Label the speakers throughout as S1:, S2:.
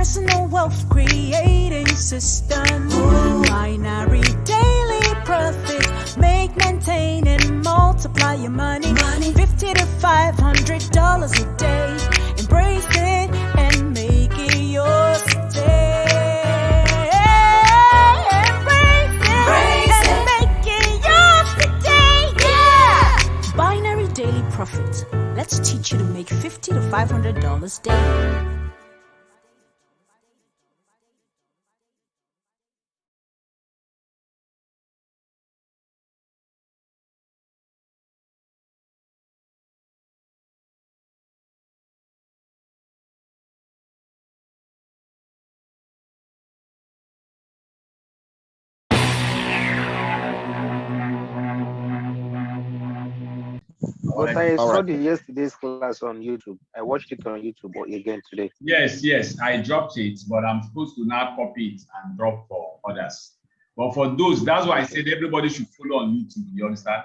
S1: personal wealth creating system. Binary daily profit. Make, maintain, and multiply your money. $50 to $500 a day. Embrace it and make it yours today. Embrace it and make it yours today. Yeah! Binary daily profit. Let's teach you to make $50 to $500 daily.
S2: But I saw yesterday's class on YouTube. I watched it on YouTube again today.
S3: Yes, I dropped it, but I'm supposed to now copy it and drop for others. But for those, that's why I said everybody should follow on YouTube. You understand?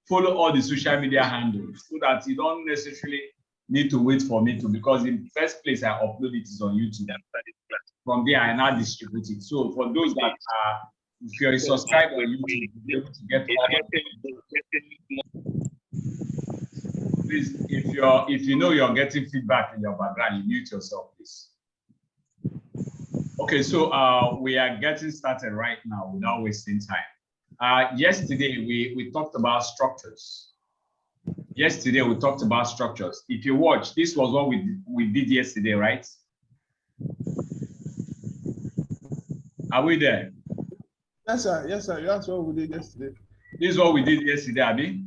S3: Follow all the social media handles so that you don't necessarily need to wait for me to, because in the first place I upload it is on YouTube. From there I now distribute it. So for those that are, if you're a subscriber on YouTube, you'll be able to get please, if you know you're getting feedback in your background, you mute yourself, please. Okay, so we are getting started right now without wasting time. Yesterday we talked about structures. Yesterday we talked about structures. If you watch, this was what we did yesterday, right? Are we there?
S4: Yes, sir. Yes, sir. That's what we did yesterday.
S3: This is what we did yesterday, Abi?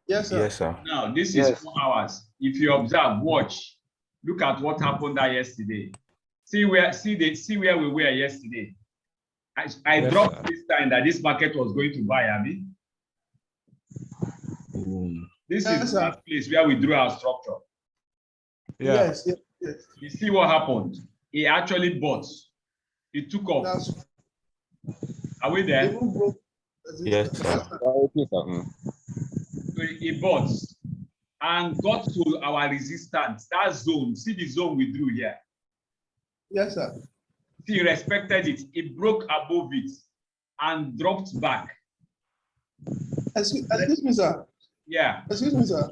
S4: Yes, sir.
S5: Yes, sir.
S3: Now, this is 4 hours. If you observe, watch, look at what happened there yesterday. See where we were yesterday. I dropped this time that this market was going to buy, Abi. This is the place where we drew our structure.
S4: Yeah. Yes.
S3: You see what happened? He actually bought. He took off. Are we there?
S5: Yes, sir.
S3: So he bought and got to our resistance, that zone. See the zone we drew here?
S4: Yes, sir.
S3: He respected it. It broke above it and dropped back.
S4: Excuse me, sir.
S3: Yeah.
S4: Excuse me, sir.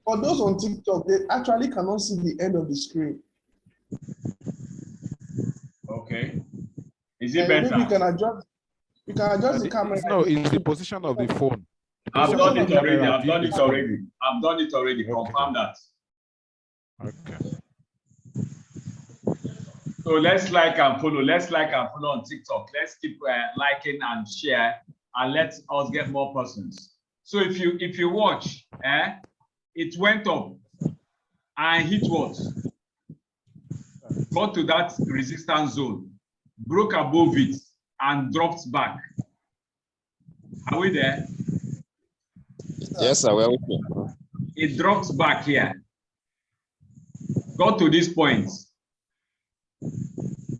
S4: For those on TikTok, they actually cannot see the end of the screen.
S3: Okay. Is it better?
S4: Maybe you can adjust the camera.
S5: No, it's the position of the phone.
S3: I've done it already. Confirm that.
S5: Okay.
S3: So let's like and follow. Let's like and follow on TikTok. Let's keep liking and share, and let us get more persons. So if you watch, it went up and hit what? Got to that resistance zone, broke above it, and dropped back. Are we there?
S6: Yes, sir. Well, okay.
S3: It dropped back here. Got to this point.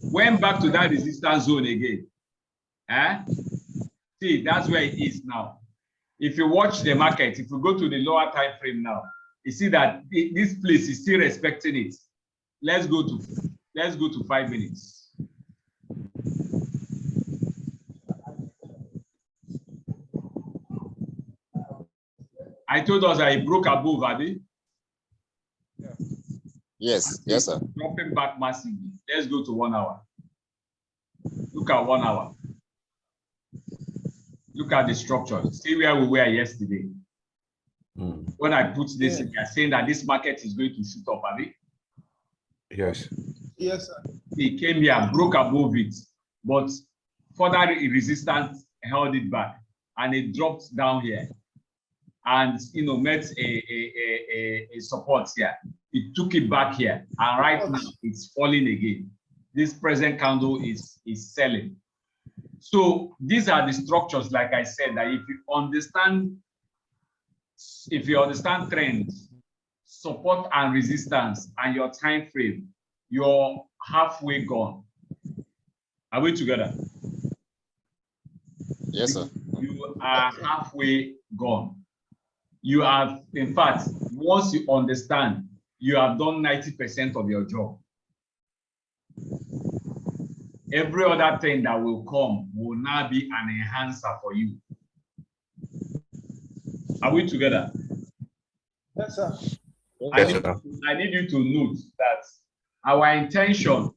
S3: Went back to that resistance zone again. See, that's where it is now. If you watch the market, if you go to the lower time frame now, you see that this place is still respecting it. Let's go to 5 minutes. I told us that it broke above, Adi.
S6: Yes, sir.
S3: Dropping back massively. Let's go to 1 hour. Look at 1 hour. Look at the structure. See where we were yesterday. When I put this in, we are saying that this market is going to shoot up, Abi.
S5: Yes.
S4: Yes, sir.
S3: He came here, broke above it, but further resistance held it back, and it dropped down here, and met a support here. It took it back here, and right now it's falling again. This present candle is selling. So these are the structures, like I said, that if you understand trends, support and resistance, and your time frame, you're halfway gone. Are we together?
S6: Yes, sir.
S3: You are halfway gone. You have, in fact, once you understand, you have done 90% of your job. every other thing that will come will now be an enhancer for you. Are we together?
S4: Yes, sir.
S3: I need you to note that our intention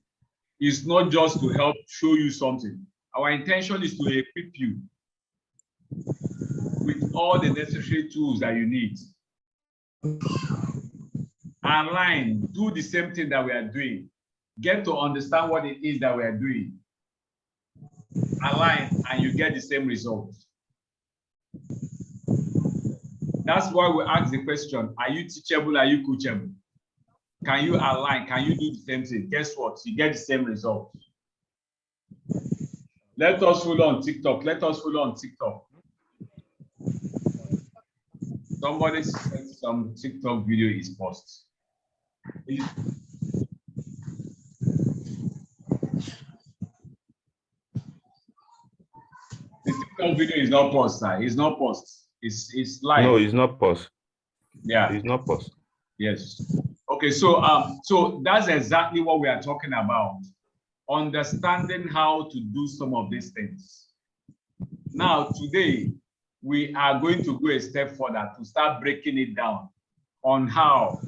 S3: is not just to help show you something. Our intention is to equip you with all the necessary tools that you need. Align, do the same thing that we are doing. Get to understand what it is that we are doing. Align, and you get the same result. That's why we ask the question, are you teachable, are you coachable? Can you align? Can you do the same thing? Guess what? You get the same result. Let us follow on TikTok. Let us follow on TikTok. Somebody said some TikTok video is paused. The TikTok video is not paused, sir. It's not paused. It's live.
S7: No, it's not paused.
S3: Yeah.
S7: It's not paused.
S3: Yes. Okay, so that's exactly what we are talking about. Understanding how to do some of these things. Now, today, we are going to go a step further to start breaking it down on how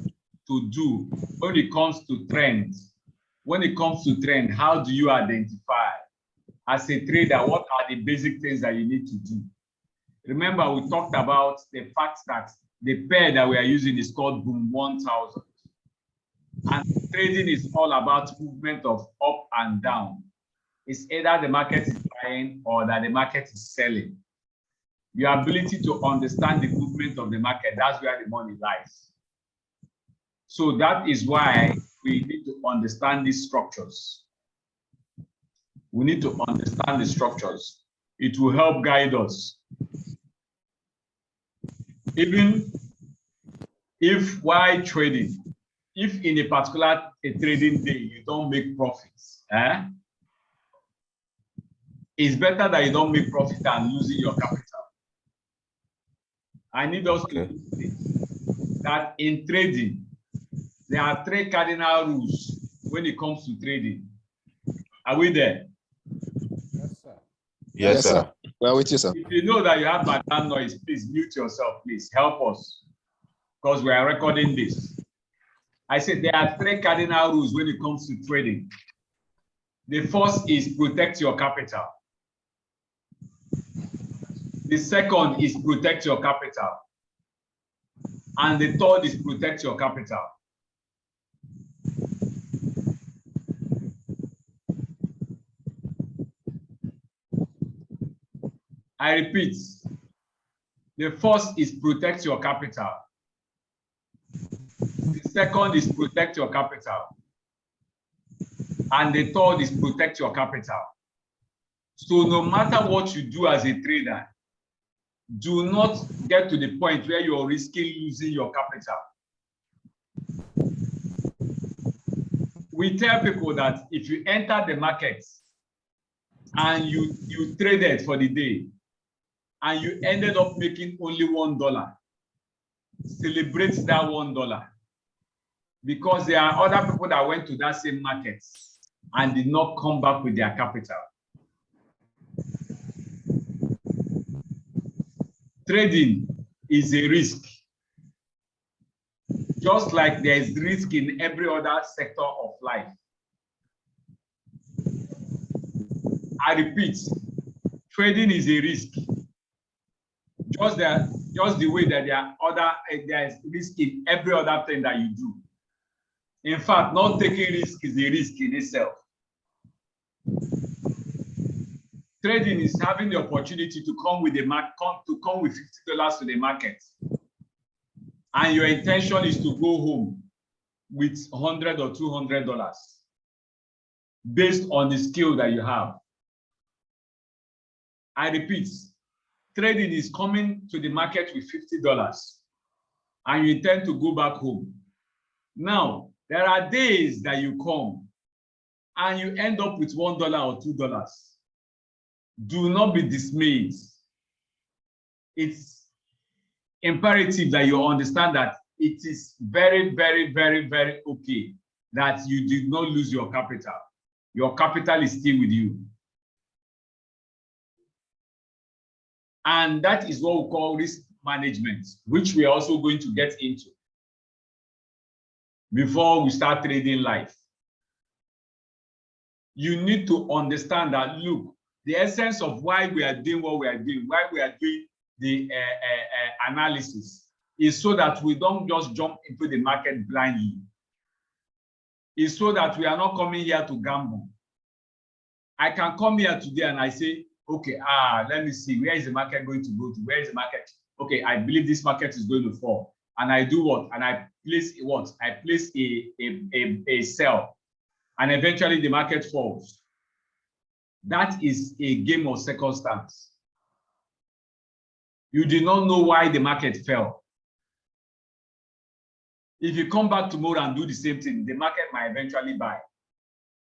S3: to do when it comes to trends. When it comes to trend, how do you identify as a trader, what are the basic things that you need to do? Remember, we talked about the fact that the pair that we are using is called Boom 1000. And trading is all about movement of up and down. It's either the market is buying or that the market is selling. Your ability to understand the movement of the market, that's where the money lies. So that is why we need to understand these structures. We need to understand the structures. It will help guide us. Even if while trading, if in a particular trading day you don't make profits, it's better that you don't make profit than losing your capital. I need us to see that in trading, there are 3 cardinal rules when it comes to trading. Are we there?
S5: Yes, sir.
S7: Yes, sir.
S6: Well, with you, sir.
S3: If you know that you have background noise, please mute yourself, please. Help us, because we are recording this. I said there are 3 cardinal rules when it comes to trading. The first is protect your capital. The second is protect your capital. And the third is protect your capital. I repeat, the first is protect your capital. The second is protect your capital. And the third is protect your capital. So no matter what you do as a trader, do not get to the point where you're risking losing your capital. We tell people that if you enter the market and you traded for the day and you ended up making only $1, celebrate that $1, because there are other people that went to that same market and did not come back with their capital. Trading is a risk. Just like there is risk in every other sector of life. I repeat, trading is a risk. Just the way that there is risk in every other thing that you do. In fact, not taking risk is a risk in itself. Trading is having the opportunity to come with $50 to the market, and your intention is to go home with $100 or $200 based on the skill that you have. I repeat, trading is coming to the market with $50 and you intend to go back home. Now, there are days that you come and you end up with $1 or $2. Do not be dismayed. It's imperative that you understand that it is very, very, very, very okay that you did not lose your capital. Your capital is still with you. And that is what we call risk management, which we are also going to get into before we start trading life. You need to understand that, look, the essence of why we are doing what we are doing, why we are doing the analysis, is so that we don't just jump into the market blindly. It's so that we are not coming here to gamble. I can come here today and I say, okay, let me see, where is the market going to go to? Where is the market? Okay, I believe this market is going to fall. And I do what? And I place what? I place a sell. And eventually the market falls. That is a game of circumstance. You did not know why the market fell. If you come back tomorrow and do the same thing, the market might eventually buy.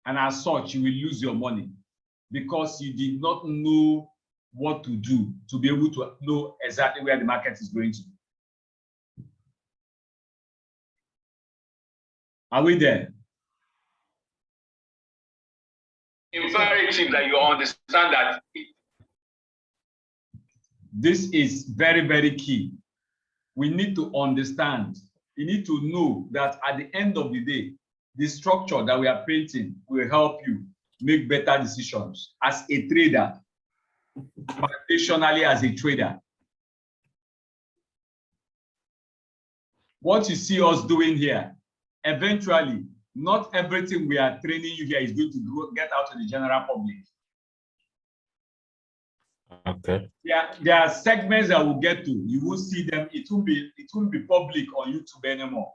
S3: And as such, you will lose your money because you did not know what to do to be able to know exactly where the market is going to. Are we there? Imperative that you understand that this is very, very key. We need to understand, we need to know that at the end of the day, the structure that we are painting will help you make better decisions as a trader, foundationally as a trader. What you see us doing here, eventually, not everything we are training you here is going to get out to the general public.
S5: Okay.
S3: Yeah, there are segments that we'll get to. You will see them. It won't be public on YouTube anymore.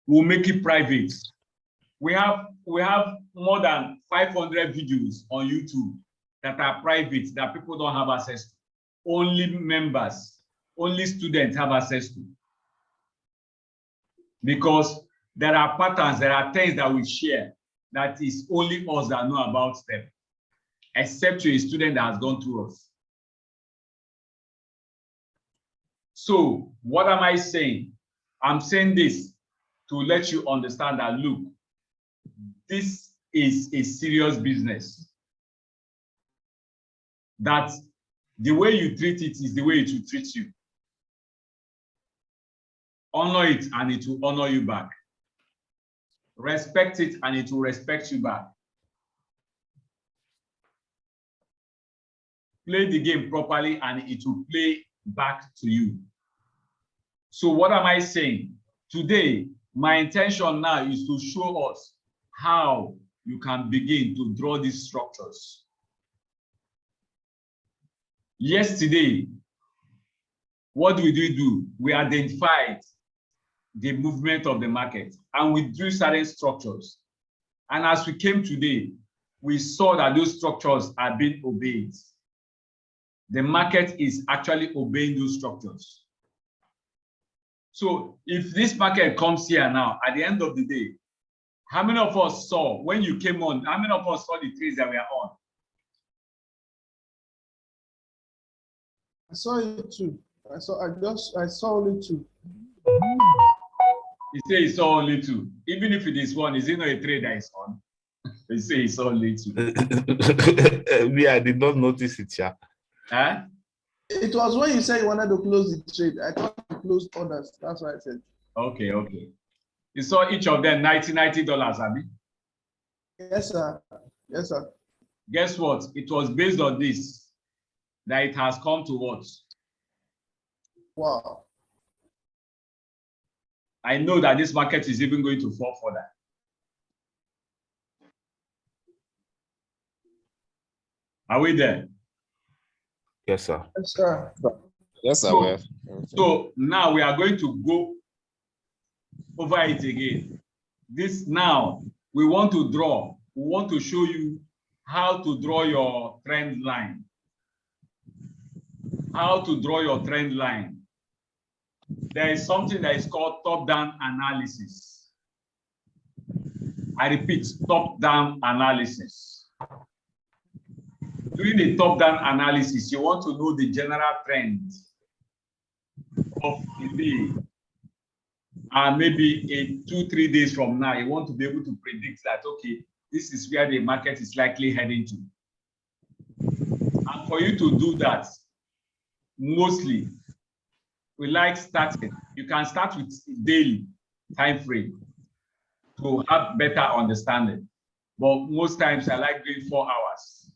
S3: We'll make it private. We have more than 500 videos on YouTube that are private that people don't have access to. Only members, only students have access to. Because there are patterns, there are things that we share that is only us that know about them, except to a student that has gone through us. So what am I saying? I'm saying this to let you understand that, look, this is a serious business. That the way you treat it is the way it will treat you. Honor it and it will honor you back. Respect it and it will respect you back. Play the game properly and it will play back to you. So what am I saying? Today, my intention now is to show us how you can begin to draw these structures. Yesterday, what did we do? We identified the movement of the market and we drew certain structures. And as we came today, we saw that those structures are being obeyed. The market is actually obeying those structures. So if this market comes here now, at the end of the day, how many of us saw, when you came on, how many of us saw the trades that we are on?
S4: I saw it too. I saw only two.
S3: He says he saw only two. Even if it is one, is it not a trade that is on? He says he saw only two.
S5: Me, I did not notice it, yeah.
S3: Huh?
S4: It was when you said you wanted to close the trade. I thought you closed others. That's why I said.
S3: Okay, okay. You saw each of them $90, Abi?
S4: Yes, sir. Yes, sir.
S3: Guess what? It was based on this that it has come to what?
S4: Wow.
S3: I know that this market is even going to fall further. Are we there?
S5: Yes, sir.
S4: Yes, sir.
S6: Yes, sir.
S3: So now we are going to go over it again. This now, we want to draw. We want to show you how to draw your trend line. How to draw your trend line. There is something that is called top-down analysis. I repeat, top-down analysis. Doing the top-down analysis, you want to know the general trend of the day. And maybe 2-3 days from now, you want to be able to predict that, okay, this is where the market is likely heading to. And for you to do that, mostly, we like starting. You can start with daily time frame to have better understanding. But most times I like doing 4 hours.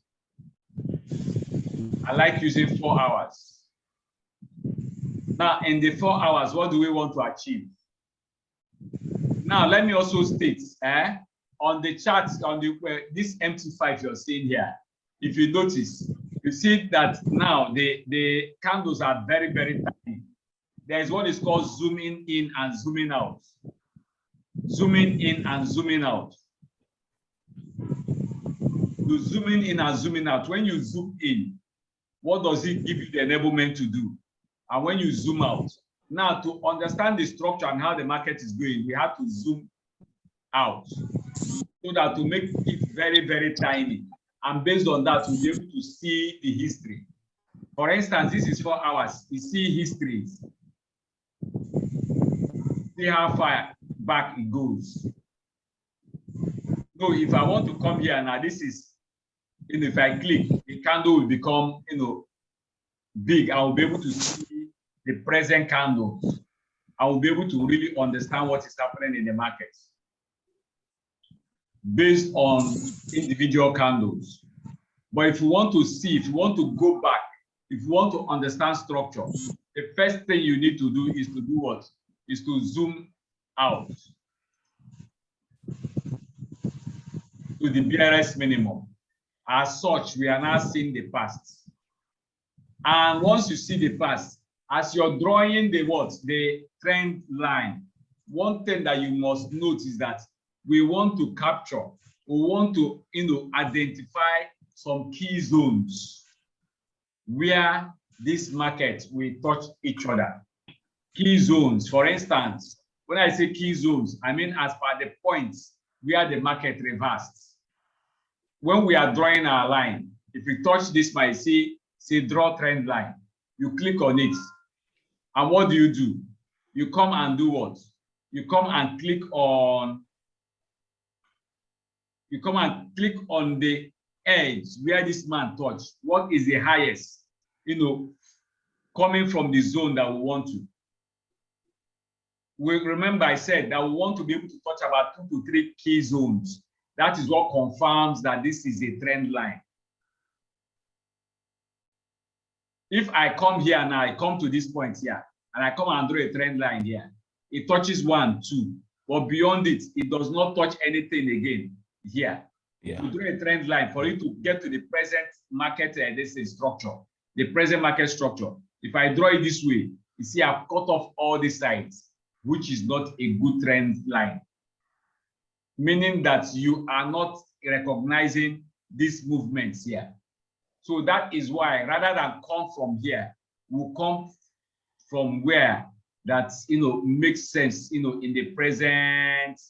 S3: I like using 4 hours. Now, in the 4 hours, what do we want to achieve? Now, let me also state, on the chart, on this MT5 you're seeing here, if you notice, you see that now the candles are very, very tiny. There's what is called zooming in and zooming out. Zooming in and zooming out. You zooming in and zooming out. When you zoom in, what does it give you the enablement to do? And when you zoom out, now to understand the structure and how the market is going, we have to zoom out so that to make it very, very tiny. And based on that, we'll be able to see the history. For instance, this is 4 hours. You see histories. See how far back it goes. So if I want to come here now, this is, if I click, the candle will become, big. I will be able to see the present candle. I will be able to really understand what is happening in the market based on individual candles. But if you want to see, if you want to go back, if you want to understand structure, the first thing you need to do is to do what? Is to zoom out to the barest minimum. As such, we are now seeing the past. And once you see the past, as you're drawing the trend line, one thing that you must note is that we want to capture, we want to identify some key zones where this market will touch each other. Key zones, for instance, when I say key zones, I mean as per the points where the market reversed. When we are drawing our line, if we touch this, might say draw trend line. You click on it, and what do? You come and do what? You come and click on. You come and click on the edge where this man touched. What is the highest? Coming from the zone that we want to. We remember I said that we want to be able to touch about 2 to 3 key zones. That is what confirms that this is a trend line. If I come here and I come to this point here, and I come and draw a trend line here, it touches 1, 2, but beyond it, it does not touch anything again here.
S5: Yeah.
S3: To draw a trend line for you to get to the present market, this is structure, the present market structure. If I draw it this way, you see I've cut off all the sides, which is not a good trend line. Meaning that you are not recognizing these movements here. So that is why, rather than come from here, we'll come from where that makes sense, in the present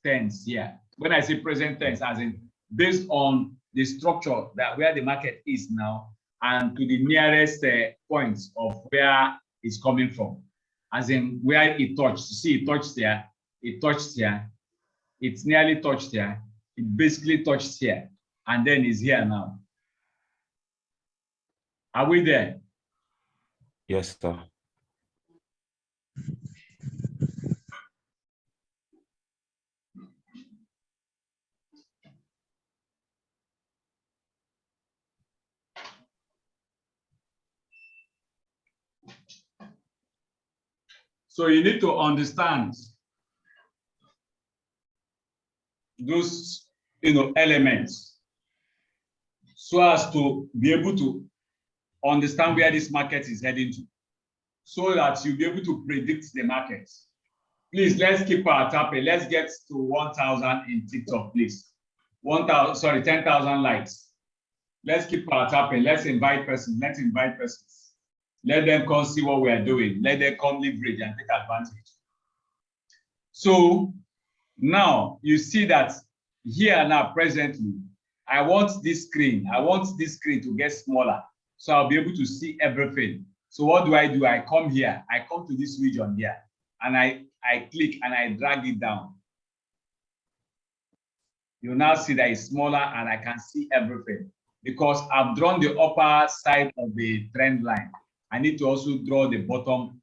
S3: tense here. When I say present tense, as in based on the structure that where the market is now, and to the nearest points of where it's coming from, as in where it touched. You see, it touched there, it touched here. It's nearly touched here. It basically touched here, and then it's here now. Are we there?
S5: Yes, sir.
S3: So you need to understand those elements so as to be able to understand where this market is heading to, so that you'll be able to predict the market. Please, let's keep our tapping. Let's get to 1,000 in TikTok, please. 10,000 likes. Let's keep our tapping. Let's invite persons. Let's invite persons. Let them come see what we are doing. Let them come leverage and take advantage. So now you see that here now presently, I want this screen. I want this screen to get smaller, so I'll be able to see everything. So what do? I come here. I come to this region here, and I click and I drag it down. You now see that it's smaller and I can see everything because I've drawn the upper side of the trend line. I need to also draw the bottom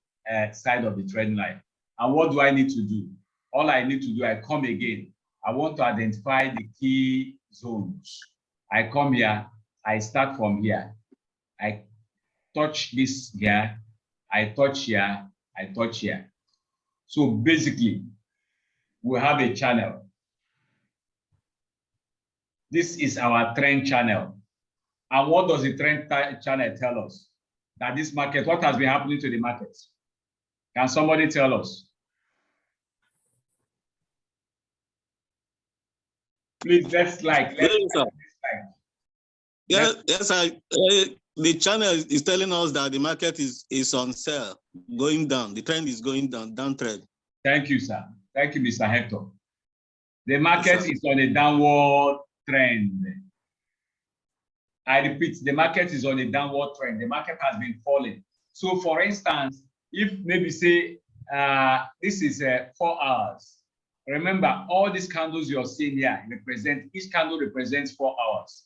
S3: side of the trend line. And what do I need to do? All I need to do, I come again. I want to identify the key zones. I come here, I start from here. I touch this here, I touch here, I touch here. So basically, we have a channel. This is our trend channel. And what does the trend channel tell us? That this market, what has been happening to the market? Can somebody tell us? Please, let's like.
S7: Yes, the channel is telling us that the market is on sale, going down. The trend is going down, downtrend.
S3: Thank you, sir. Thank you, Mr. Hector. The market is on a downward trend. I repeat, the market is on a downward trend. The market has been falling. So, for instance, if maybe say this is 4 hours. Remember, all these candles you're seeing here represent, each candle represents 4 hours.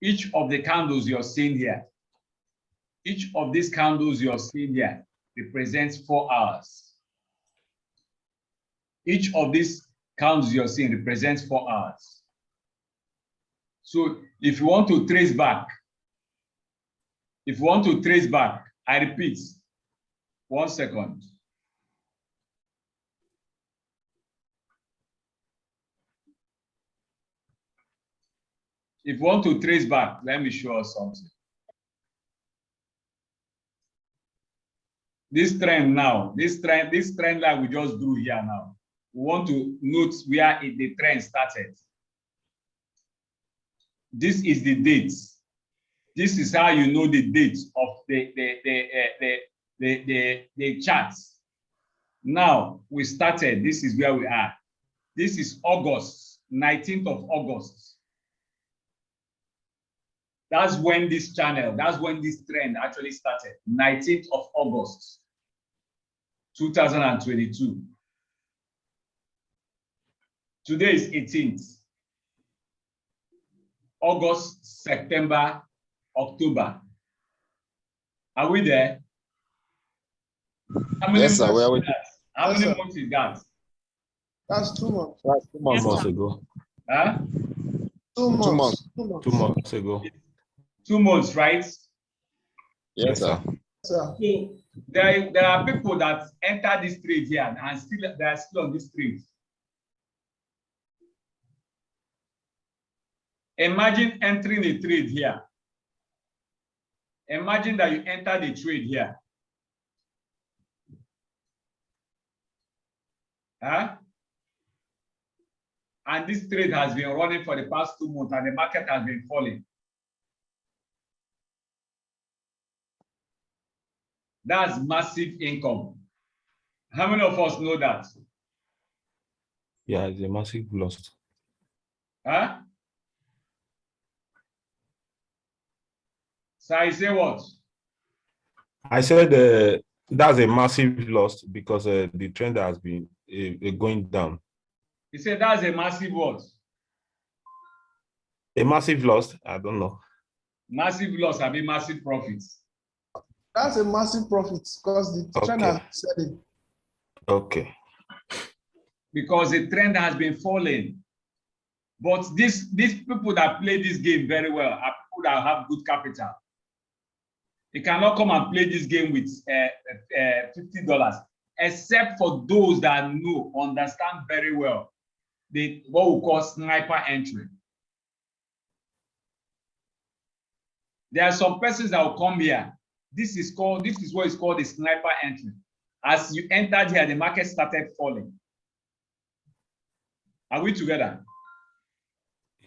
S3: Each of the candles you're seeing here, each of these candles you're seeing here represents 4 hours. Each of these candles you're seeing represents 4 hours. So if you want to trace back, I repeat, 1 second. If you want to trace back, let me show us something. This trend now, this trend line we just drew here now, we want to note where the trend started. This is the date. This is how you know the date of the charts. Now we started. This is where we are. This is August, 19th of August. That's when this channel, that's when this trend actually started. 19th of August, 2022. Today is 18th. August, September, October. Are we there? How many
S6: Yes, sir.
S3: months is that? How many months is that?
S4: That's 2 months.
S6: That's 2 months.
S5: 2 months ago.
S3: Huh?
S4: 2 months.
S6: 2 months.
S4: 2 months.
S5: 2 months ago.
S3: 2 months, right?
S6: Yes, sir.
S4: Sir.
S3: So there are people that enter this trade here and they are still on this trade. Imagine entering a trade here. Imagine that you enter the trade here. Huh? And this trade has been running for the past 2 months and the market has been falling. That's massive income. How many of us know that?
S5: Yeah, it's a massive loss.
S3: Huh? So I say what?
S5: I said that's a massive loss because the trend has been going down.
S3: You say that's a massive what?
S5: A massive loss? I don't know.
S3: Massive loss, I mean massive profits.
S4: That's a massive profit because the trend has been selling.
S5: Okay.
S3: Because the trend has been falling. But these people that play this game very well are people that have good capital. You cannot come and play this game with $50, except for those that know, understand very well what we call sniper entry. There are some persons that will come here. This is what is called the sniper entry. As you entered here, the market started falling. Are we together?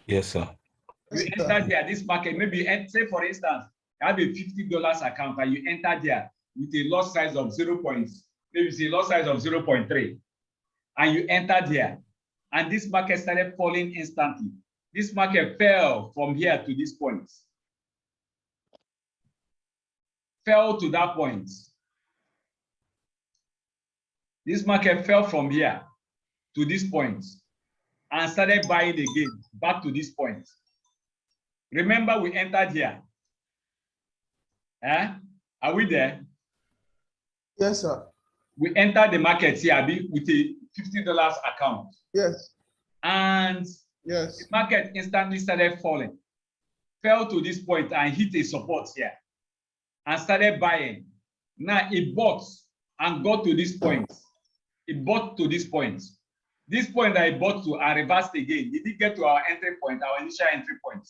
S5: Yes, sir.
S3: You entered here, this market, maybe say for instance, you have a $50 account and you entered there with a lot size of 0.3, and you entered here, and this market started falling instantly. This market fell from here to this point. Fell to that point. This market fell from here to this point. and started buying again back to this point. Remember, we entered here. Are we there?
S4: Yes, sir.
S3: We entered the market here with a $50 account.
S4: Yes.
S3: And
S4: yes,
S3: the market instantly started falling, fell to this point and hit a support here and started buying. Now it bought and got to this point. It bought to this point. This point that it bought to and reversed again. Did it get to our entry point, our initial entry point?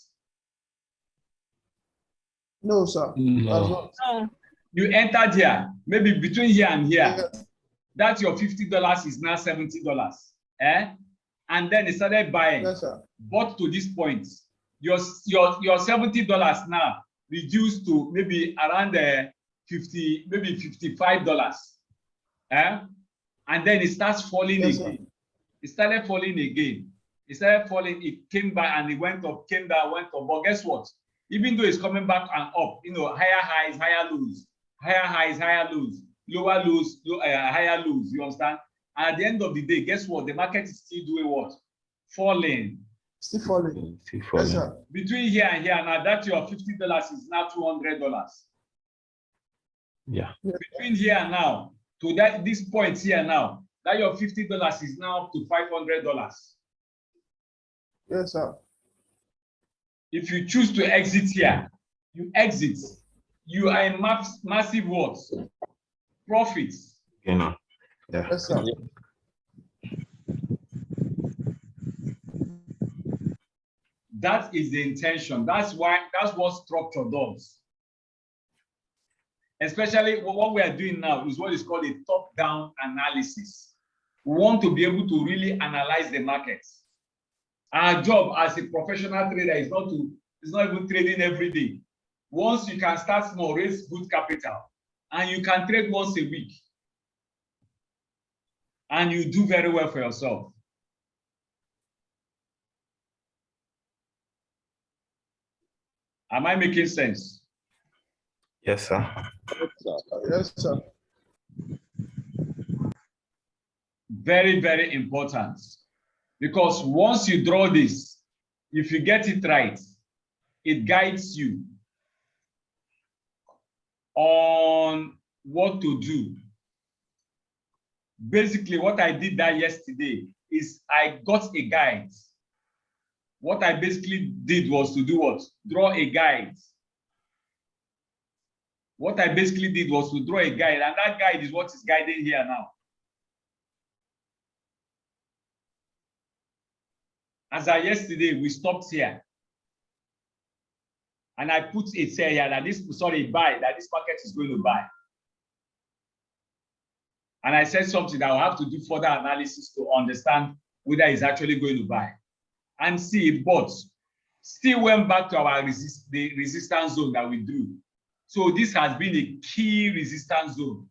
S4: No, sir.
S5: No.
S3: You entered here, maybe between here and here.
S4: Yes.
S3: That your $50 is now $70. And then it started buying.
S4: Yes, sir.
S3: Bought to this point. Your $70 now reduced to maybe around maybe $55. And then it starts falling
S4: Yes,
S3: again.
S4: sir.
S3: It started falling again. It started falling, it came back and it went up, came down, went up. But guess what? Even though it's coming back and up, higher highs, higher lows, higher highs, higher lows, lower lows, higher lows, you understand? And at the end of the day, guess what? The market is still doing what? Falling.
S4: Still falling.
S5: Still falling.
S4: Yes, sir.
S3: Between here and here, now that your $50 is now $200.
S5: Yeah.
S3: Between here and now to this point here now, that your $50 is now up to $500.
S4: Yes, sir.
S3: If you choose to exit here, you exit. You are in massive what? Profits.
S5: Yeah.
S4: Yes, sir.
S3: That is the intention. That's what structure does. Especially what we are doing now is what is called a top-down analysis. We want to be able to really analyze the markets. Our job as a professional trader is not even trading every day. Once you can start small, raise good capital, and you can trade once a week, and you do very well for yourself. Am I making sense?
S5: Yes, sir.
S4: Yes, sir.
S3: Very, very important. Because once you draw this, if you get it right, it guides you on what to do. Basically, what I did that yesterday is I got a guide. What I basically did was to do what? Draw a guide. What I basically did was to draw a guide, and that guide is what is guiding here now. As of yesterday, we stopped here. And I put a sell here that this market is going to buy. And I said something that I'll have to do further analysis to understand whether it's actually going to buy. And see it bought. Still went back to our the resistance zone that we drew. So this has been a key resistance zone.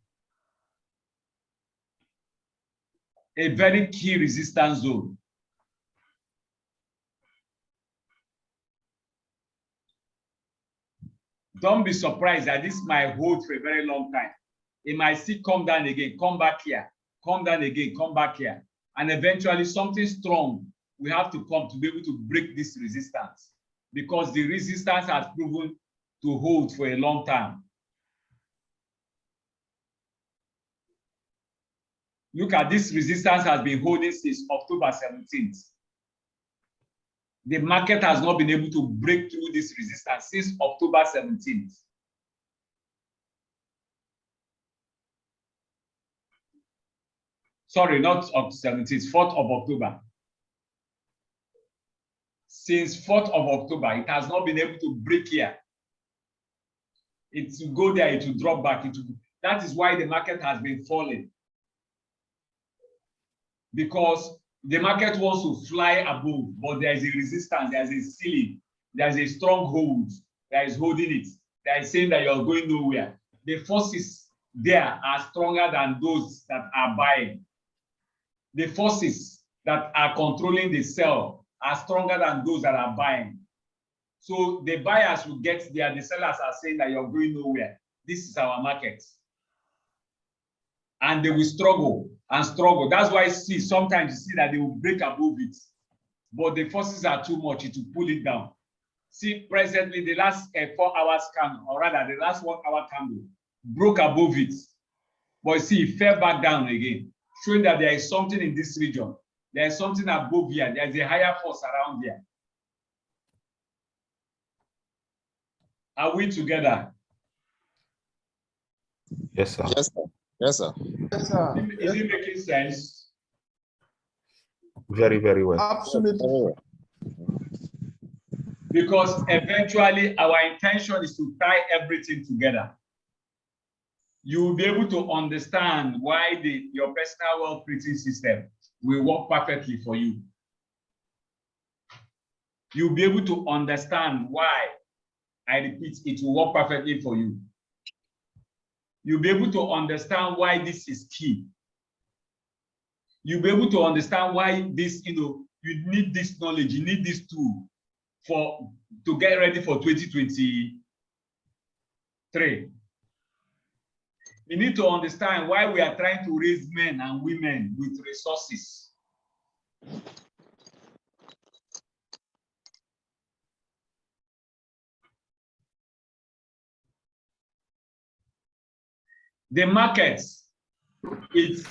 S3: A very key resistance zone. Don't be surprised that this might hold for a very long time. It might still come down again, come back here, come down again, come back here. And eventually something strong will have to come to be able to break this resistance, because the resistance has proven to hold for a long time. Look at this resistance has been holding since October 17th. The market has not been able to break through this resistance since October 17th. Sorry, not October 17th, 4th of October. Since 4th of October, it has not been able to break here. It will go there, it will drop back. That is why the market has been falling. Because the market wants to fly above, but there is a resistance, there is a ceiling, there is a stronghold that is holding it, that is saying that you're going nowhere. The forces there are stronger than those that are buying. The forces that are controlling the sell are stronger than those that are buying. So the buyers will get there, the sellers are saying that you're going nowhere. This is our market. And they will struggle and struggle. That's why sometimes you see that they will break above it. but the forces are too much to pull it down. See, presently, the last 4 hours candle, or rather, the last 1 hour candle broke above it. But see, it fell back down again, showing that there is something in this region. There is something above here. There is a higher force around here. Are we together?
S5: Yes, sir.
S6: Yes, sir. Yes, sir.
S4: Yes, sir.
S3: Is it making sense?
S5: Very, very well.
S4: Absolutely.
S3: Because eventually our intention is to tie everything together. You will be able to understand why your personal wealth creating system will work perfectly for you. You'll be able to understand why, I repeat, it will work perfectly for you. You'll be able to understand why this is key. You'll be able to understand why this, you need this knowledge, you need this tool to get ready for 2023. You need to understand why we are trying to raise men and women with resources. The market is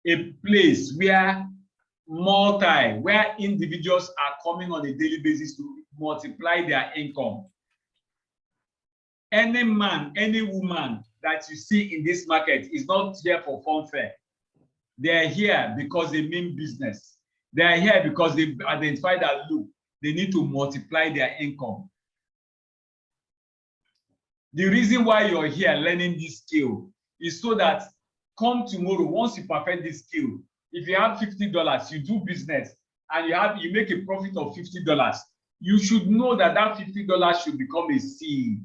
S3: a place where individuals are coming on a daily basis to multiply their income. Any man, any woman that you see in this market is not here for funfair. They are here because they mean business. They are here because they identify that, look, they need to multiply their income. The reason why you're here learning this skill is so that come tomorrow, once you perfect this skill, if you have $50, you do business and you make a profit of $50, you should know that that $50 should become a seed.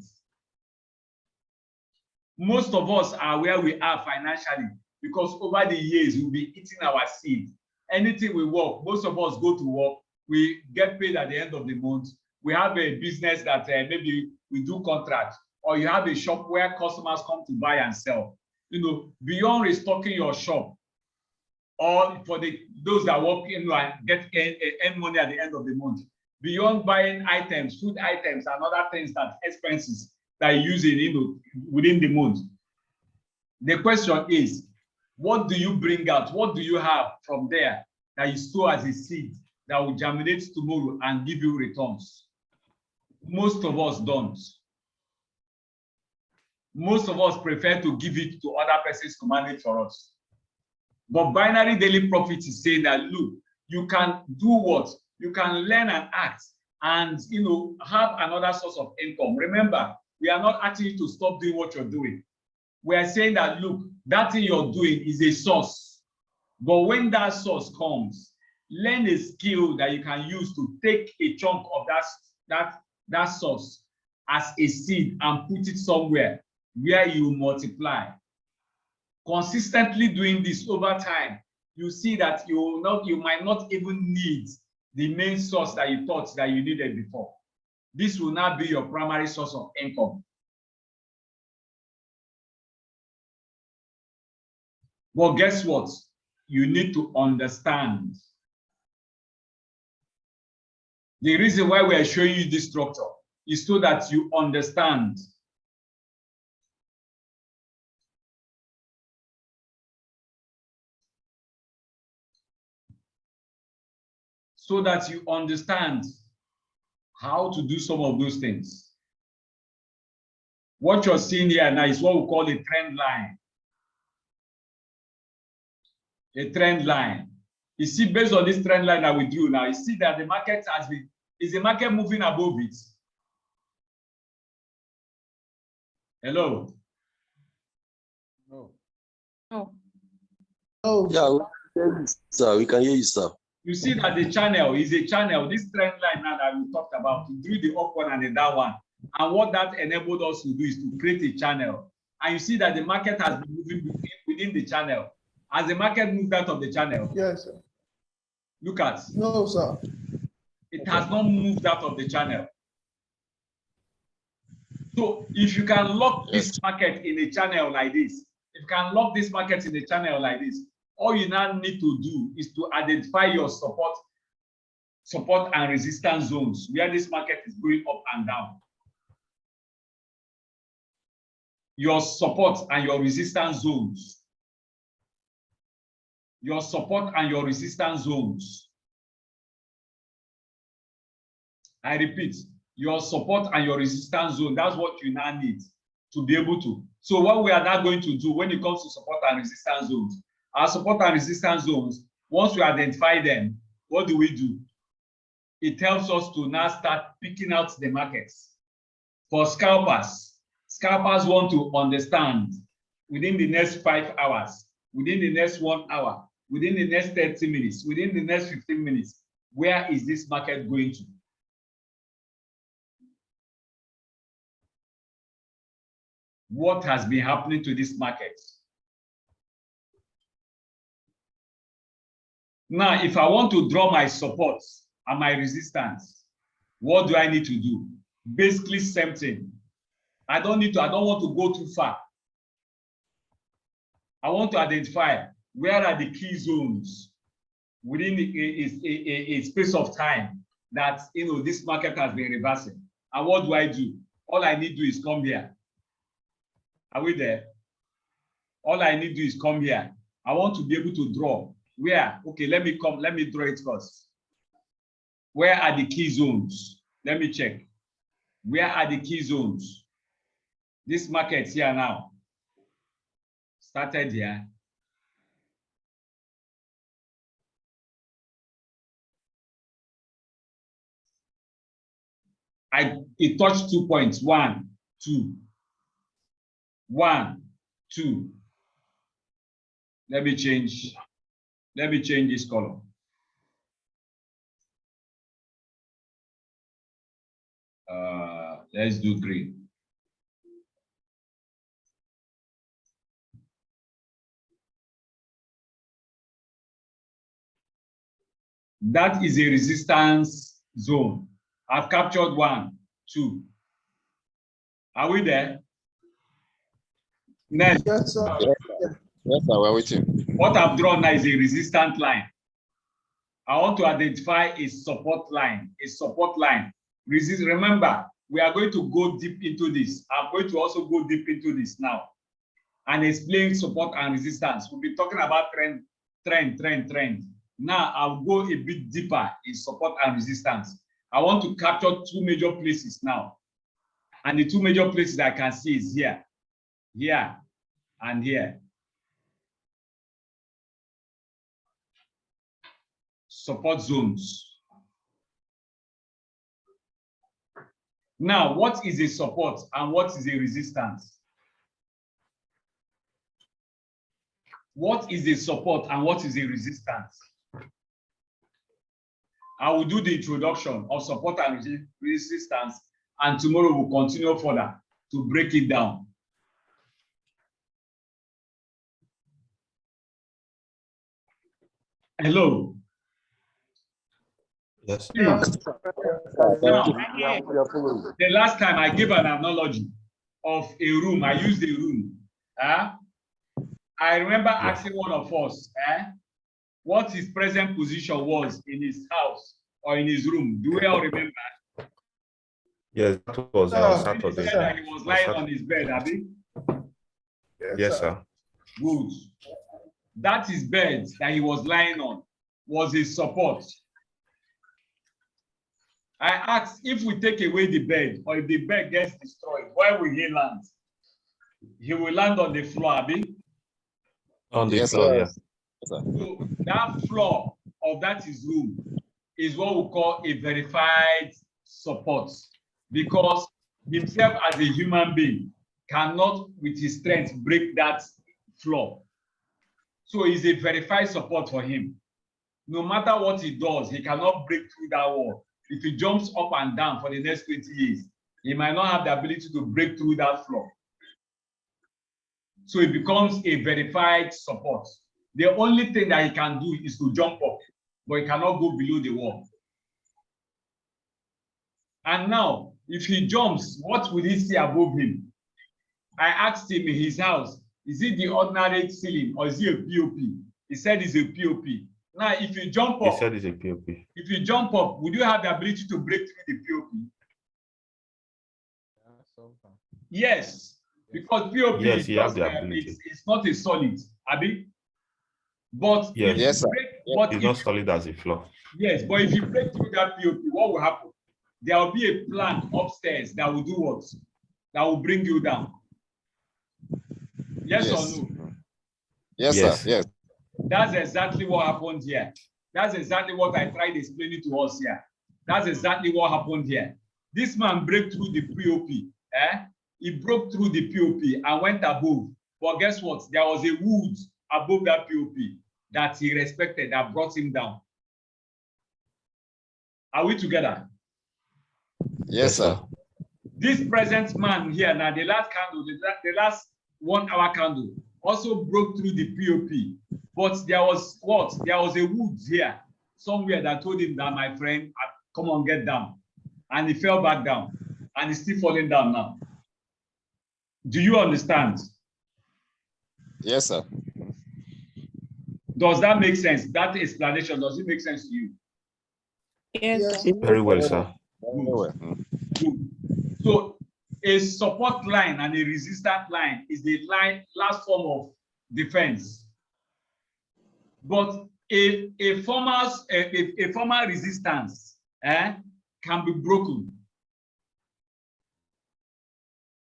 S3: Most of us are where we are financially because over the years we'll be eating our seed. Anything we work, most of us go to work, we get paid at the end of the month. We have a business that maybe we do contract, or you have a shop where customers come to buy and sell. Beyond restocking your shop, or for those that work and get earn money at the end of the month, beyond buying items, food items, and other things that expenses that you use within the month. The question is, what do you bring out? What do you have from there that you store as a seed that will germinate tomorrow and give you returns? Most of us don't. Most of us prefer to give it to other persons to manage for us. But binary daily profit is saying that, look, you can do what? You can learn and act and have another source of income. Remember, we are not asking you to stop doing what you're doing. We are saying that, look, that thing you're doing is a source. But when that source comes, learn a skill that you can use to take a chunk of that source as a seed and put it somewhere where you multiply. Consistently doing this over time, you see that you might not even need the main source that you thought that you needed before. This will now be your primary source of income. Well, guess what? You need to understand. The reason why we are showing you this structure is so that you understand. So that you understand how to do some of those things. What you're seeing here now is what we call a trend line. A trend line. You see, based on this trend line that we drew now, you see that the market is the market moving above it? Hello?
S4: No.
S8: Oh.
S4: Oh.
S6: Yeah, sir, we can hear you, sir.
S3: You see that the channel is a channel, this trend line now that we talked about, to do the up one and the down one. And what that enabled us to do is to create a channel. And you see that the market has been moving within the channel. Has the market moved out of the channel?
S4: Yes, sir.
S3: Look at.
S4: No, sir.
S3: It has not moved out of the channel. So if you can lock this market in a channel like this, if you can lock this market in a channel like this, all you now need to do is to identify your support support and resistance zones where this market is going up and down. Your support and your resistance zones. Your support and your resistance zones. I repeat, your support and your resistance zone. That's what you now need to be able to. So what we are now going to do when it comes to support and resistance zones, our support and resistance zones, once we identify them, what do? It helps us to now start picking out the markets. For scalpers, scalpers want to understand within the next 5 hours, within the next 1 hour, within the next 30 minutes, within the next 15 minutes, where is this market going to? What has been happening to this market? Now, if I want to draw my support and my resistance, what do I need to do? Basically, same thing. I don't want to go too far. I want to identify where are the key zones within a space of time that this market has been reversing. And what do? All I need to do is come here. Are we there? All I need to do is come here. I want to be able to draw. Where? Okay, let me draw it first. Where are the key zones? Let me check. Where are the key zones? This market's here now. Started here. It touched 2 points. 1, 2. 1, 2. Let me change this color. Let's do green. That is a resistance zone. I've captured 1, 2. Are we there? Next.
S4: Yes, sir.
S6: Yes, sir, we're waiting.
S3: What I've drawn now is a resistance line. I want to identify a support line. A support line. Remember, we are going to go deep into this. I'm going to also go deep into this now and explain support and resistance. We'll be talking about trend. Now I'll go a bit deeper in support and resistance. I want to capture 2 major places now. And the 2 major places I can see is here, and here. Support zones. Now, what is a support and what is a resistance? What is a support and what is a resistance? I will do the introduction of support and resistance, and tomorrow we'll continue further to break it down. Hello.
S5: Yes.
S3: Now, the last time I gave an analogy of a room, I used a room. I remember asking one of us what his present position was in his house or in his room. Do we all remember?
S5: Yes, that was Saturday.
S3: He said that he was lying on his bed, Abi?
S5: Yes, sir.
S3: Good. That his bed that he was lying on was his support. I asked, if we take away the bed or if the bed gets destroyed, where will he land? He will land on the floor, Abi?
S5: On the floor, yeah.
S3: So that floor of that his room is what we call a verified support, because himself as a human being cannot with his strength break that floor. So it's a verified support for him. No matter what he does, he cannot break through that wall. If he jumps up and down for the next 20 years, he might not have the ability to break through that floor. So it becomes a verified support. The only thing that he can do is to jump up, but he cannot go below the wall. And now, if he jumps, what will he see above him? I asked him in his house, is it the ordinary ceiling or is it a POP? He said it's a POP. Now, if you jump
S5: He
S3: up,
S5: said it's a POP.
S3: if you jump up, would you have the ability to break through the POP? Yes, because POP
S5: Yes,
S3: is
S5: you have
S3: just,
S5: the ability.
S3: it's not a solid, Abi. But
S5: Yes.
S3: if
S6: Yes,
S3: you
S6: sir.
S3: break, but
S5: It's
S3: if
S5: not
S3: you,
S5: solid as a floor.
S3: yes, but if you break through that POP, what will happen? There will be a plan upstairs that will do what? That will bring you down. Yes, or no?
S6: Yes,
S5: Yes.
S6: sir. Yes.
S3: That's exactly what happened here. That's exactly what I tried explaining to us here. That's exactly what happened here. This man broke through the POP. He broke through the POP and went above. But guess what? There was a wood above that POP that he respected that brought him down. Are we together?
S6: Yes, sir.
S3: This present man here now, the last candle, the last 1 hour candle, also broke through the POP. But there was what? There was a wood here somewhere that told him that, my friend, come on, get down. And he fell back down. And he's still falling down now. Do you understand?
S6: Yes, sir.
S3: Does that make sense? That explanation, does it make sense to you?
S4: Yes.
S5: Very well, sir.
S6: Very well.
S3: Good. So a support line and a resistance line is the last form of defense. But a formal resistance can be broken.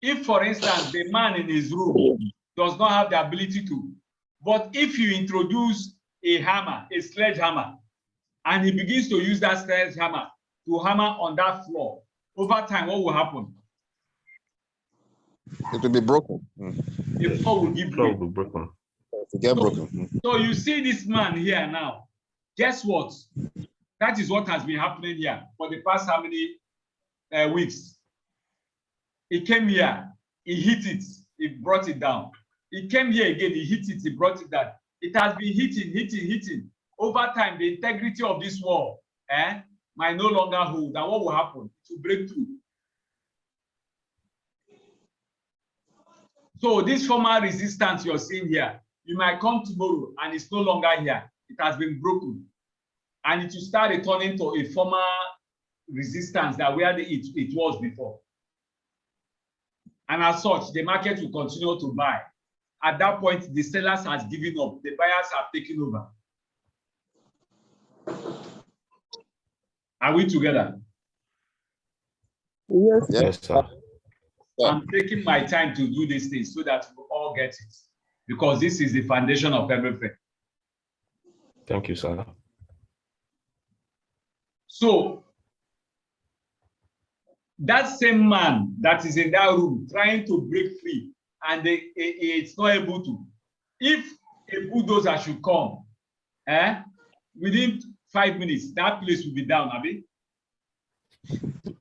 S3: If, for instance, the man in his room does not have the ability to, but if you introduce a hammer, a sledgehammer, and he begins to use that sledgehammer to hammer on that floor, over time, what will happen?
S6: It will be broken.
S3: The floor will give way.
S5: Floor will be broken.
S6: It will get broken.
S3: So you see this man here now. Guess what? That is what has been happening here for the past how many weeks? He came here, he hit it, he brought it down. He came here again, he hit it, he brought it down. It has been hitting. Over time, the integrity of this wall might no longer hold. And what will happen? It will break through. So this formal resistance you're seeing here, you might come tomorrow and it's no longer here. It has been broken. And it will start returning to a former resistance that where it was before. And as such, the market will continue to buy. At that point, the sellers has given up. The buyers have taken over. Are we together?
S4: Yes.
S5: Yes, sir.
S3: I'm taking my time to do these things so that we all get it. Because this is the foundation of everything.
S5: Thank you, sir.
S3: So, that same man that is in that room trying to break free and it's not able to. If a bulldozer should come, within 5 minutes, that place will be down, Abi.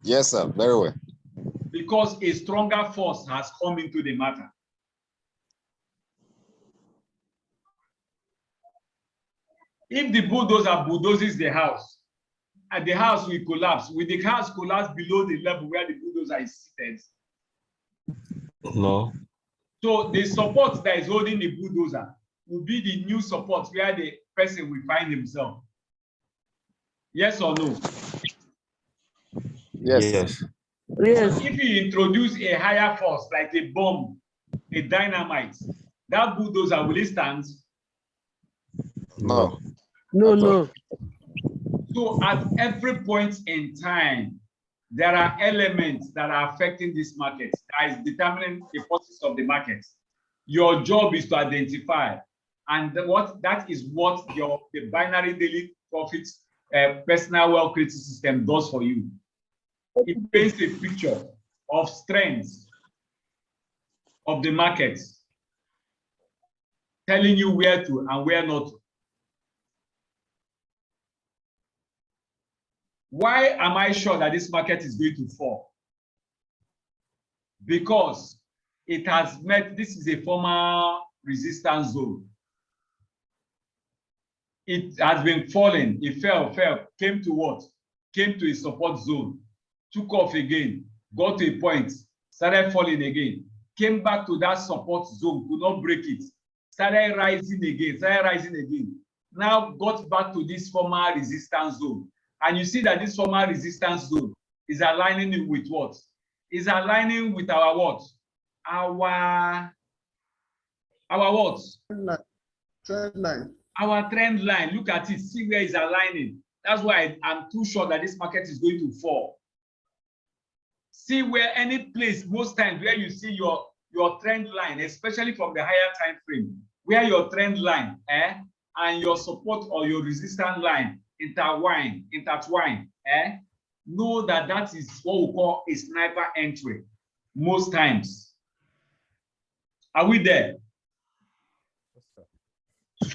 S6: Yes, sir. Very well.
S3: Because a stronger force has come into the matter. If the bulldozer bulldozes the house, and the house will collapse, will the house collapse below the level where the bulldozer is seated?
S5: No.
S3: So the support that is holding the bulldozer will be the new support where the person will find himself. Yes or no?
S6: Yes.
S5: Yes.
S3: So if you introduce a higher force like a bomb, a dynamite, that bulldozer will it stand?
S6: No.
S4: No.
S3: So at every point in time, there are elements that are affecting this market that is determining the forces of the market. Your job is to identify, and that is what the binary daily profits personal wealth creating system does for you. It paints a picture of strength of the market, telling you where to and where not to. Why am I sure that this market is going to fall? Because it has met, this is a former resistance zone. It has been falling, it fell, came to what? Came to a support zone, took off again, got to a point, started falling again, came back to that support zone, could not break it, started rising again. now got back to this former resistance zone. And you see that this former resistance zone is aligning with what? Is aligning with our what? Our what?
S4: Trend line.
S3: Our trend line. Look at it. See where it's aligning. That's why I'm too sure that this market is going to fall. See where any place, most times where you see your trend line, especially from the higher time frame, where your trend line and your support or your resistance line intertwine, know that that is what we call a sniper entry most times. Are we there?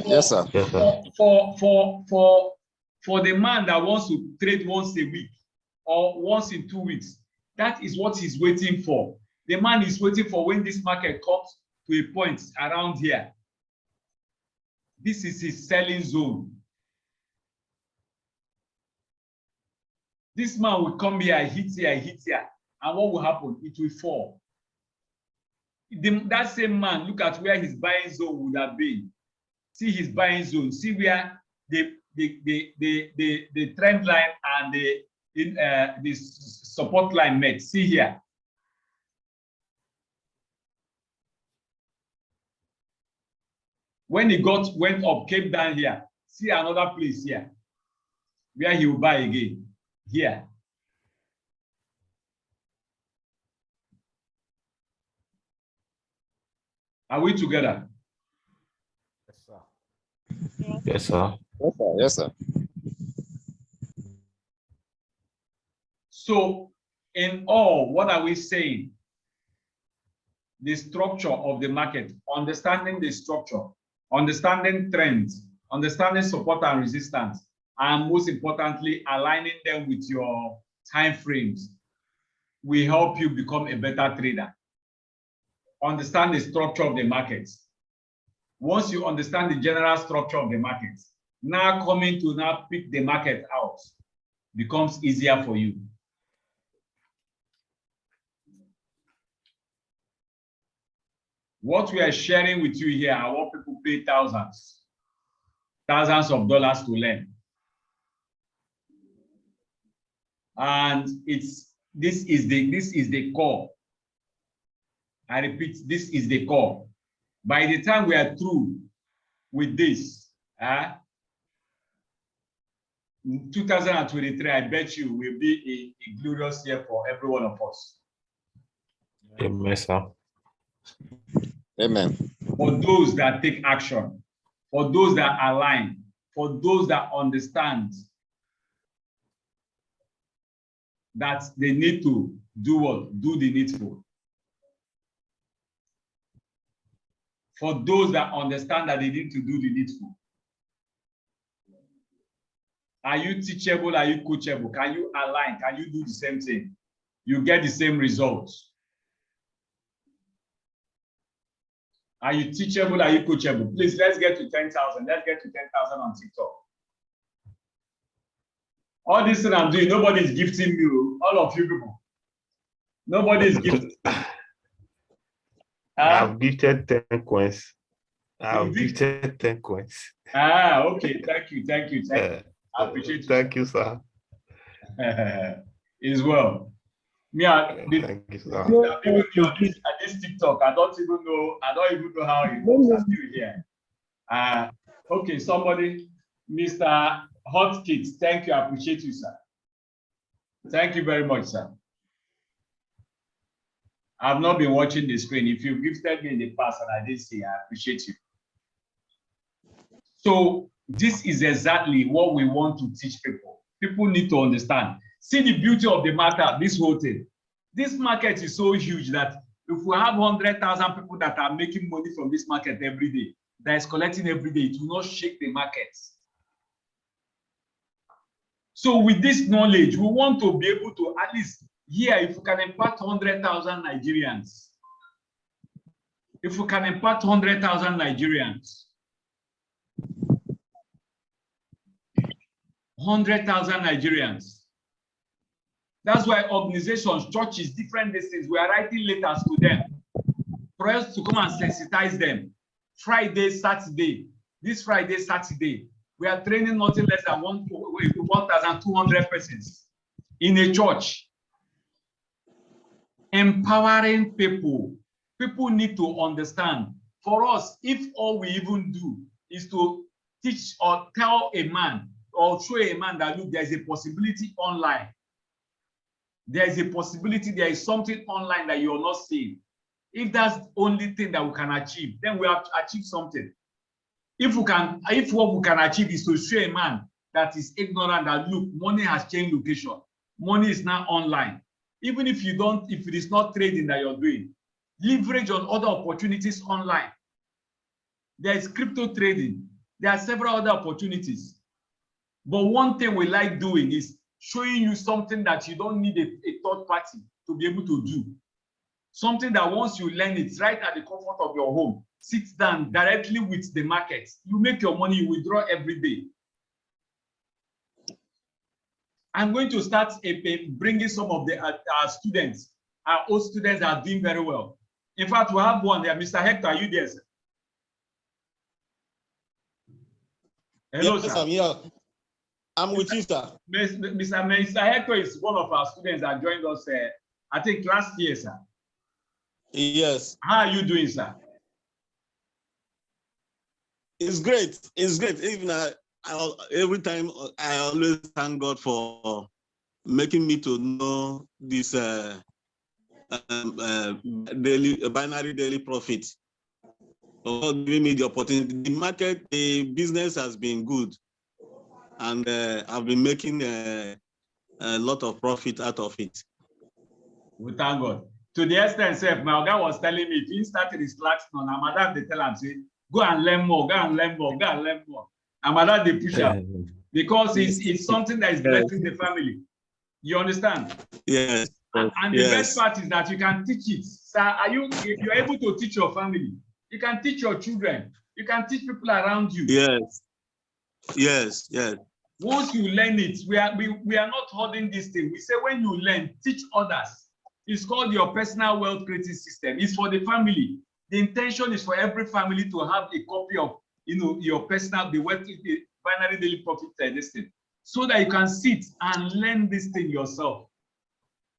S6: Yes, sir.
S5: Yes, sir.
S3: For the man that wants to trade once a week or once in 2 weeks, that is what he's waiting for. The man is waiting for when this market comes to a point around here. This is his selling zone. This man will come here, hit here, and what will happen? It will fall. That same man, look at where his buying zone would have been. See his buying zone. See where the trend line and the support line met. See here. When he went up, came down here. See another place here where he will buy again. Here. Are we together?
S5: Yes, sir.
S6: Yes, sir. Yes, sir.
S3: So, in all, what are we saying? The structure of the market, understanding the structure, understanding trends, understanding support and resistance, and most importantly, aligning them with your time frames will help you become a better trader. Understand the structure of the market. Once you understand the general structure of the market, now coming to now pick the market out becomes easier for you. What we are sharing with you here are what people pay thousands of dollars to learn. And this is the core. I repeat, this is the core. By the time we are through with this, 2023, I bet you will be a glorious year for every one of us.
S5: Amen, sir.
S6: Amen.
S3: For those that take action, for those that align, for those that understand that they need to do what? Do the needful. For those that understand that they need to do the needful. Are you teachable? Are you coachable? Can you align? Can you do the same thing? You get the same results. Are you teachable? Are you coachable? Please, let's get to 10,000. Let's get to 10,000 on TikTok. All this thing I'm doing, nobody is gifting me. All of you people. Nobody is gifting.
S5: I've gifted 10 coins. I've gifted 10 coins.
S3: Okay. Thank you. I appreciate you.
S5: Thank you, sir.
S3: As well. Me,
S5: thank you, sir.
S3: At this TikTok, I don't even know how it works. I'm still here. Okay, somebody, Mr. Hot Kids, thank you. I appreciate you, sir. Thank you very much, sir. I've not been watching the screen. If you gifted me in the past and I didn't see, I appreciate you. So this is exactly what we want to teach people. People need to understand. See the beauty of the matter, this whole thing. This market is so huge that if we have 100,000 people that are making money from this market every day, that is collecting every day, it will not shake the markets. So with this knowledge, we want to be able to at least here, if we can impact 100,000 Nigerians, if we can impact 100,000 Nigerians, 100,000 Nigerians. That's why organizations, churches, different things, we are writing letters to them for us to come and sensitize them. Friday, Saturday, this Friday, Saturday, We are training nothing less than 1,200 persons in a church. Empowering people. People need to understand. For us, if all we even do is to teach or tell a man or show a man that, look, there is a possibility online. There is a possibility, there is something online that you're not seeing. If that's the only thing that we can achieve, then we have to achieve something. If what we can achieve is to show a man that is ignorant that, look, money has changed location. Money is now online. Even if it is not trading that you're doing, leverage on other opportunities online. There is crypto trading. There are several other opportunities. But one thing we like doing is showing you something that you don't need a third party to be able to do. Something that once you learn it right at the comfort of your home, sit down directly with the market. You make your money, you withdraw every day. I'm going to start bringing some of our students. Our old students are doing very well. In fact, we have one there. Mr. Hector, are you there, sir? Hello,
S7: yes,
S3: sir.
S7: I'm here. I'm with you, sir.
S3: Mr. Hector is one of our students that joined us, I think, last year, sir.
S7: Yes.
S3: How are you doing, sir?
S7: It's great. It's great. Even every time I always thank God for making me to know this binary daily profit. For giving me the opportunity. The market, the business has been good, and I've been making a lot of profit out of it.
S3: We thank God. To the extent, my guy was telling me if he started his class on Madam, they tell him, say, go and learn more, go and learn more, go and learn more. And Madam, they push up because it's something that is blessing the family. You understand?
S7: Yes.
S3: And the best part is that you can teach it. Sir, if you're able to teach your family, you can teach your children, you can teach people around you.
S7: Yes. Yes. Yes.
S3: Once you learn it, we are not holding this thing. We say when you learn, teach others. It's called your personal wealth creating system. It's for the family. The intention is for every family to have a copy of, your personal, the binary daily profit this thing, so that you can sit and learn this thing yourself.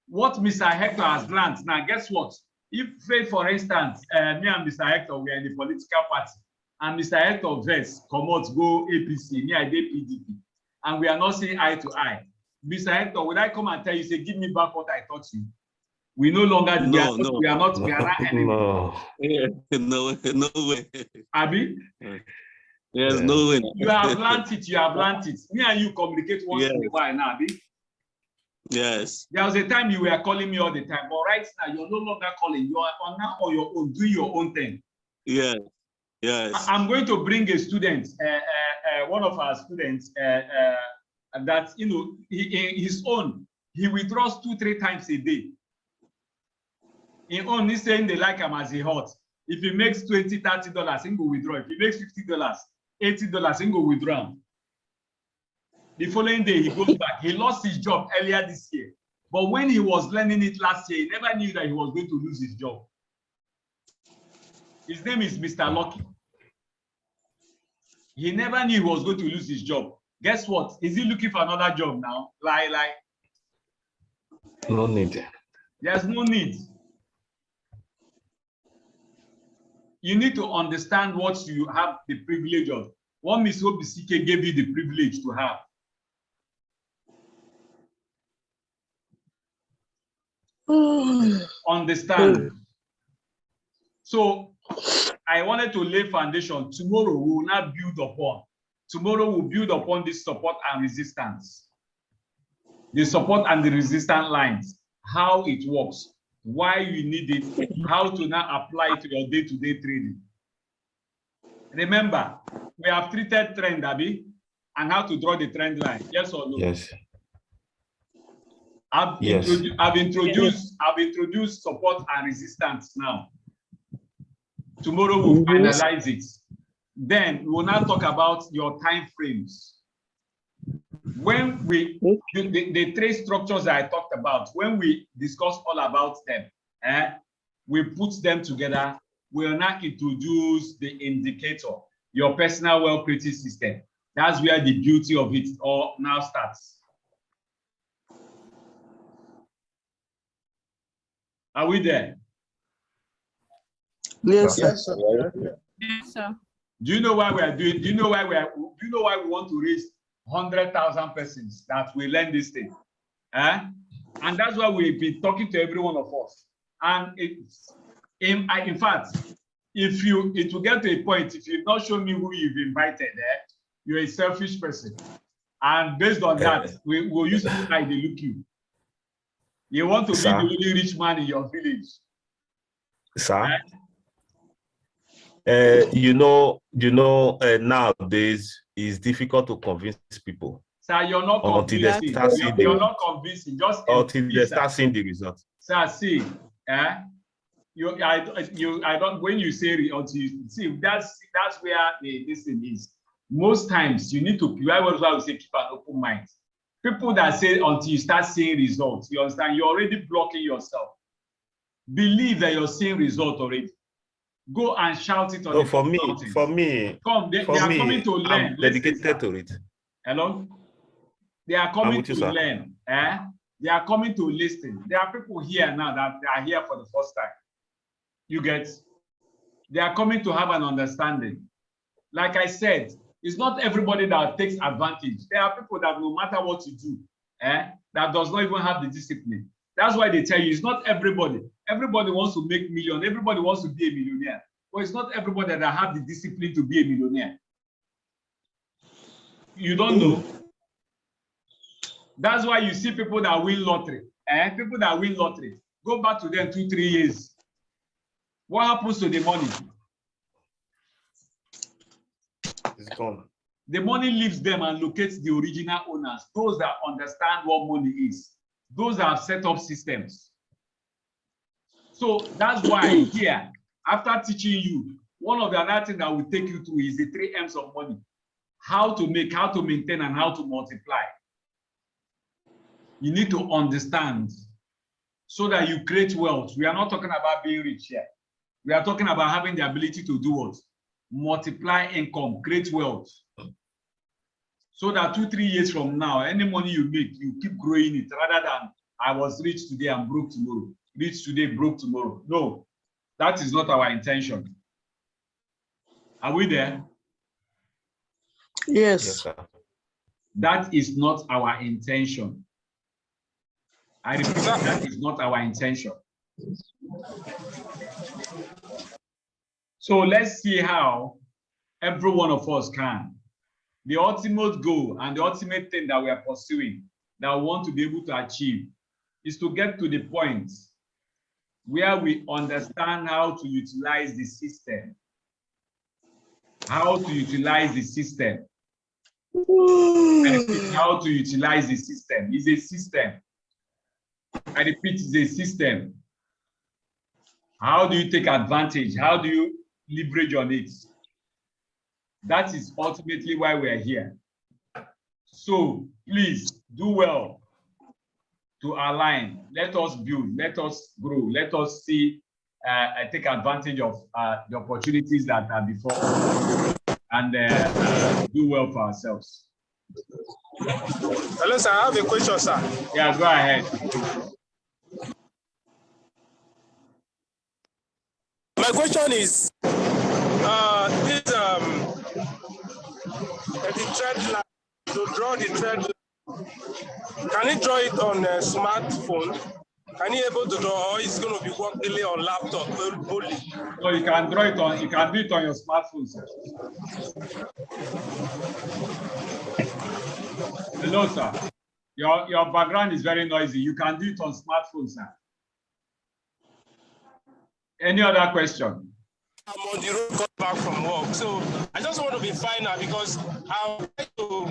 S3: What Mr. Hector has learned, now guess what? If, say, for instance, me and Mr. Hector, we are in the political party, and Mr. Hector Vest, Comot, go APC, me, I did BDP, and we are not seeing eye to eye. Mr. Hector, would I come and tell you, say, give me back what I taught you? We no longer we are not anymore.
S7: No way.
S3: Abi?
S7: Yes, no way.
S3: You have learned it. Me and you communicate once in a while now, Abi?
S7: Yes.
S3: There was a time you were calling me all the time, but right now you're no longer calling. You are on now on your own, doing your own thing.
S7: Yes. Yes.
S3: I'm going to bring a student, one of our students, that his own, he withdraws 2-3 times a day. In own, he's saying they like him as he hot. If he makes $20-$30, he go withdraw. If he makes $50, $80, he go withdraw. The following day, he goes back. He lost his job earlier this year. But when he was learning it last year, he never knew that he was going to lose his job. His name is Mr. Lucky. He never knew he was going to lose his job. Guess what? Is he looking for another job now?
S5: No need.
S3: There's no need. You need to understand what you have the privilege of. What Ms. Obisike gave you the privilege to have. Understand. So I wanted to lay foundation. Tomorrow we will not build upon. Tomorrow we'll build upon this support and resistance. The support and the resistance lines, how it works, why you need it, how to now apply it to your day-to-day trading. Remember, we have treated trend, Abi, and how to draw the trend line. Yes or no?
S5: Yes.
S3: I've introduced support and resistance now. Tomorrow we'll finalize it. Then we will now talk about your time frames. When the trade structures that I talked about, when we discuss all about them, we put them together. We will now introduce the indicator, your personal wealth creating system. That's where the beauty of it all now starts. Are we there?
S4: Yes, sir.
S1: Yes, sir.
S3: Do you know why we are doing? Do you know why we want to raise 100,000 persons that will learn this thing? And that's why we've been talking to every one of us. And in fact, it will get to a point, if you've not shown me who you've invited, you're a selfish person. And based on that, we will use how they look you. You want to be the only rich man in your village.
S5: Sir. Nowadays it's difficult to convince people.
S3: Sir, you're not convincing. You're not convincing. Just
S5: until they start seeing the result.
S3: Sir, see, I don't. When you say until you see, that's where this thing is. Most times you need to. I would say keep an open mind. People that say until you start seeing results, you understand? You're already blocking yourself. Believe that you're seeing results already. Go and shout it on the mountains.
S5: For me,
S3: they are coming to learn.
S5: I'm dedicated to it.
S3: Hello? They are coming to learn. They are coming to listen. There are people here now that they are here for the first time. You get? They are coming to have an understanding. Like I said, it's not everybody that takes advantage. There are people that no matter what you do, that does not even have the discipline. That's why they tell you it's not everybody. Everybody wants to make millions. Everybody wants to be a millionaire. But it's not everybody that have the discipline to be a millionaire. You don't know. That's why you see people that win lottery. People that win lottery. Go back to them 2-3 years. What happens to the money?
S5: It's gone.
S3: The money leaves them and locates the original owners, those that understand what money is, those that have set up systems. So that's why here, after teaching you, one of the other things that will take you through is the 3 M's of money. How to make, how to maintain, and how to multiply. You need to understand so that you create wealth. We are not talking about being rich here. We are talking about having the ability to do what? Multiply income, create wealth. So that 2-3 years from now, any money you make, you keep growing it rather than I was rich today and broke tomorrow. Rich today, broke tomorrow. No, that is not our intention. Are we there?
S4: Yes.
S5: Yes, sir.
S3: That is not our intention. I repeat, that is not our intention. So let's see how every one of us can. The ultimate goal and the ultimate thing that we are pursuing, that we want to be able to achieve, is to get to the point where we understand how to utilize the system. How to utilize the system. I repeat, how to utilize the system. It's a system. I repeat, it's a system. How do you take advantage? How do you leverage on it? That is ultimately why we are here. So please do well to align. Let us build, let us grow, let us see, take advantage of the opportunities that are before us and do well for ourselves.
S8: Hello, sir. I have a question, sir.
S3: Yeah, go ahead.
S8: My question is, the thread line, to draw the thread line, can you draw it on a smartphone? Can you able to draw, or it's going to be working on laptop only?
S3: So you can draw it on, you can do it on your smartphone, sir. Hello, sir. Your background is very noisy. You can do it on smartphone, sir. Any other question?
S8: I'm on the road coming back from work, so I just want to be final because I would like to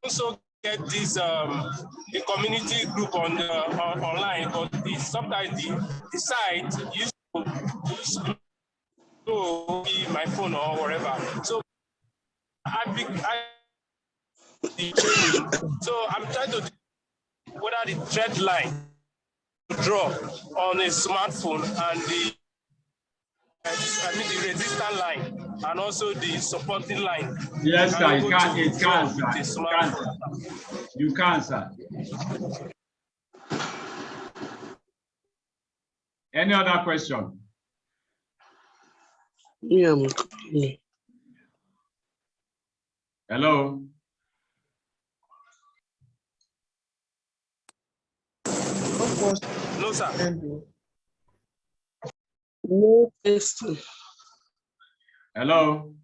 S8: also get this a community group on online, but sometimes the site used to be my phone or whatever. So so I'm trying to whether the thread line draw on a smartphone and the resistant line and also the supporting line.
S3: Yes, sir.
S8: Able
S3: It can,
S8: to
S3: it
S8: draw
S3: can,
S8: with a
S3: sir. It can,
S8: smartphone.
S3: sir. You can, sir. Any other question?
S9: Yeah.
S3: Hello?
S8: No, sir.
S9: No question.
S3: Hello?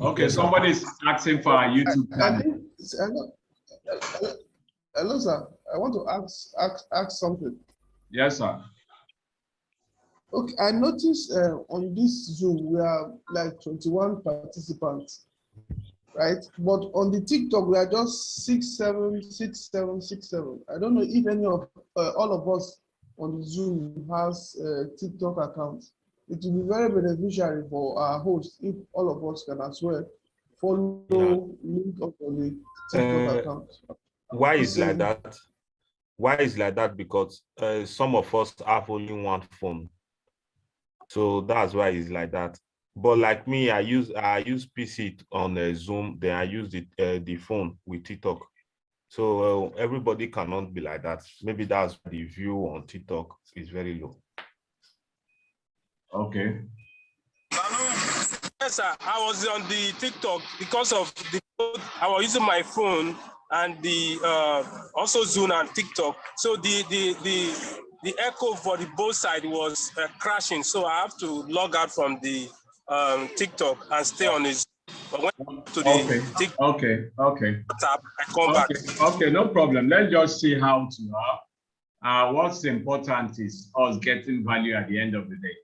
S3: Okay, somebody's asking for our YouTube
S4: I
S3: channel.
S4: think, hello, sir. I want to ask something.
S3: Yes, sir.
S4: Okay, I noticed on this Zoom, we are like 21 participants, right? But on the TikTok, we are just 6, 7, 6, 7, 6, 7. I don't know if any of all of us on the Zoom has a TikTok account. It will be very beneficial for our host if all of us can as well follow link up on the TikTok account.
S5: Why is like that? Why is like that? Because some of us have only one phone, so that's why it's like that. But like me, I use PC on Zoom, then I use the phone with TikTok. So everybody cannot be like that. Maybe that's the view on TikTok is very low.
S3: Okay.
S8: Yes, sir. I was on the TikTok because of the I was using my phone and the also Zoom and TikTok. So the echo for the both side was crashing. So I have to log out from the TikTok and stay on this. But when to the TikTok tab, I come back.
S3: Okay, no problem. Let's just see how to what's important is us getting value at the end of the day.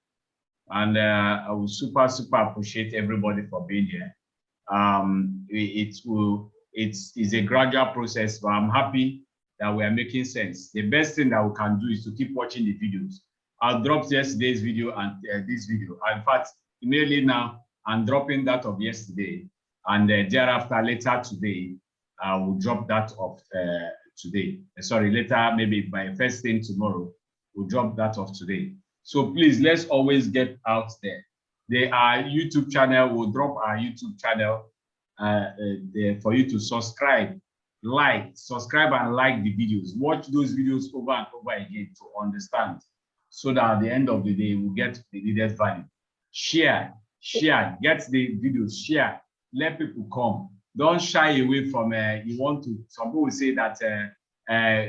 S3: And I will super appreciate everybody for being here. It's a gradual process, but I'm happy that we are making sense. The best thing that we can do is to keep watching the videos. I'll drop yesterday's video and this video. In fact, immediately now, I'm dropping that of yesterday, and thereafter, later today, I will drop that of today. Sorry, later, maybe by first thing tomorrow, we'll drop that of today. So please, let's always get out there. Our YouTube channel, will drop our YouTube channel there for you to subscribe and like the videos. Watch those videos over and over again to understand, so that at the end of the day, we'll get the needed value. Share, get the videos, share, let people come. Don't shy away from, some people say that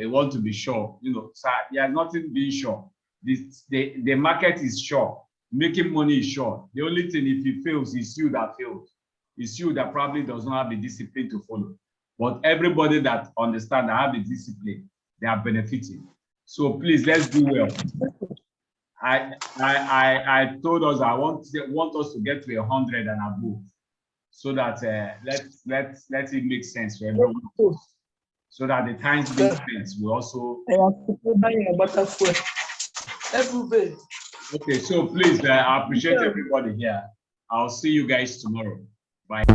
S3: you want to be sure, sir, there's nothing being sure. The market is sure, making money is sure. The only thing, if it fails, is you that fails. It's you that probably does not have the discipline to follow. But everybody that understands and have the discipline, they are benefiting. So please, let's do well. I told us I want us to get to 100 and above, so that let it make sense for everyone. So that the times make sense, we also. Okay, so please, I appreciate everybody here. I'll see you guys tomorrow. Bye.